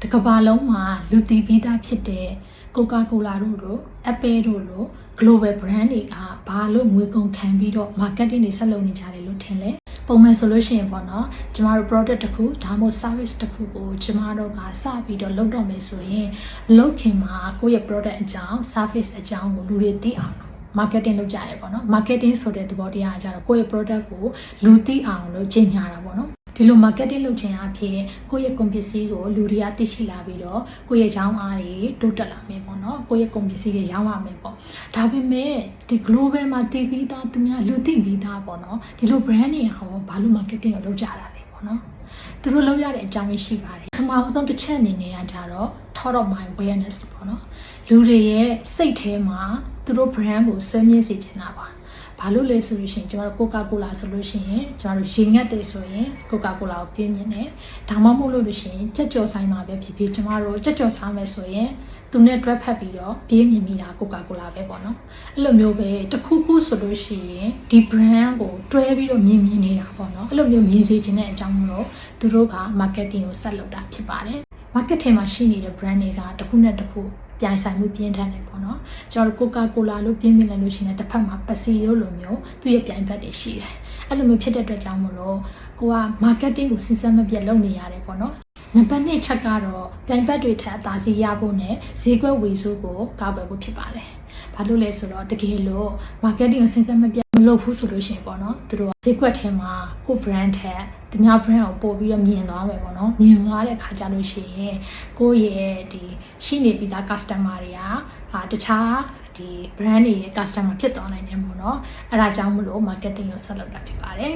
တကဘာလုံးမှာလူသိပြီးသားဖြစ်တဲ့ Coca-Cola တို့ Apple တို့ global brand တွေကဘာလို့ငွေကုန်ခံပြီးတော့ marketing တွေဆက်လုပ်နေကြတယ်လို့ထင်လဲပုံမှန်ဆိုလို့ရှိရင်ပေါ့နော်ကျမတို့ product တစ်ခုဒါမှမဟုတ် service တစ်ခုကိုကျမတို့ကစပြီးတော့လုပ်တော့မယ်ဆိုရင်လုပ်ခင်မှာကိုယ့်ရဲ့ product အကြောင်း service အကြောင်းကိုလူတွေသိအောင်marketing လုပ်ကြရတယ်ပေါ့နော် marketing ဆိုတဲ့သဘောတရားကကြတော့ကိုယ့်ရဲ့ product ကိုလူသိအောင်လို့ကြေညာတာပေါ့နော်ဒီလို marketing လုပ်ခြင်းအဖြစ်ကိုယ့်ရဲ့ကုန်ပစ္စည်းကိုလူတွေကသိရှိလာပြီးတော့ကိုယ့်ရဲ့ရောင်းအားတွေတိုးတက်လာမယ်ပေါ့နော်ကိုယ့်ရဲ့ကုန်ပစ္စည်းတွေရောင်းရမယ်ပေါ့ဒါပေမဲ့ဒီ global မှာတည်ပြီးသားသူများလူသိပြီးသားပေါ့နော်ဒီလို brand တွေဟောဘာလို့ marketing ကိုလုပ်ကြတာလဲပေါ့နော်သူတို့လုပ်ရတဲ့အကြောင်းရှိပါတယ်ပထမဆုံးတစ်ချက်အနေနဲ့ကကြတော့ thought of my awareness ပေါ့နော်လူတွေရဲ့စိတ်ထဲမှာသူတို့ brand ကိုဆွဲမြဲစေချင်တာပါဘာလို့လဲဆိုလို့ရှိရင်ကျမတို့ Coca-Cola ဆိုလို့ရှိရင်ကျမတို့ရေငတ်တယ်ဆိုရင် Coca-Cola ကိုပြင်းမြင်တယ်ဒါမှမဟုတ်လို့ရှိရင်ကြက်ကြော်ဆိုင်မှာပဲဖြစ်ဖြစ်ကျမတို့ကြက်ကြော်စားမယ်ဆိုရင်သူနဲ့တွဲဖက်ပြီးတော့ပြင်းမြင်မိတာ Coca-Cola ပဲပေါ့နော်အဲ့လိုမျိုးပဲတစ်ခုခုဆိုလို့ရှိရင်ဒီ brand ကိုတွဲပြီးတော့မြင်နေတာပေါ့နော်အဲ့လိုမျိုးမြင်စေချင်တဲ့အကြောင်းမလို့သူတို့က marketing ကိုဆက်လုပ်တာဖြစ်ပါတယ် market ထဲမှာရှိနေတဲ့ brand တွေကတစ်ခုနဲ့တစ်ခုပြိုင်ဆိုင်မှုပြင်းထန်တယ်ပေါ့နော်ကျွန်တော်တို့ Coca-Cola လို့ပြင်းပြလိုက်လို့ရှိရင်တစ်ဖက်မှာ Pepsi လို့လိုမျိုးသူ့ရဲ့ပြိုင်ဘက်တွေရှိတယ်အဲ့လိုမျိုးဖြစ်တဲ့အတွက်ကြောင့်မလို့ကိုက marketing ကိုစဉ်ဆက်မပြတ်လုပ်နေရတယ်ပေါ့နော်နံပါတ်1ချက်ကတော့ပြိုင်ဘက်တွေထက်အသာစီရဖို့နဲ့ဈေးကွက်ဝေစုကိုကာကွယ်ဖို့ဖြစ်ပါတယ်ဘာလို့လဲဆိုတော့တကယ်လို့ marketing ကိုစဉ်ဆက်မပြတ်မလုပ်ဘူးဆိုလို့ရှိရင်ပေါ့နော်သူတို့ဈေးကွက်ထဲမှာကို brand ထက်သူများ brand ကိုပို့ပြီးတော့မြင်သွားမယ်ပေါ့နော်မြင်သွားတဲ့ခါကျလို့ရှိရင်ကိုယ့်ရဲ့ဒီရှိနေပြီးသား customer တွေကတခြားဒီ brand တွေရဲ့ customer ဖြစ်သွားနိုင်တယ်ပေါ့နော်အဲ့ဒါကြောင့်မလို့ marketing ကိုဆက်လုပ်တာဖြစ်ပါတယ်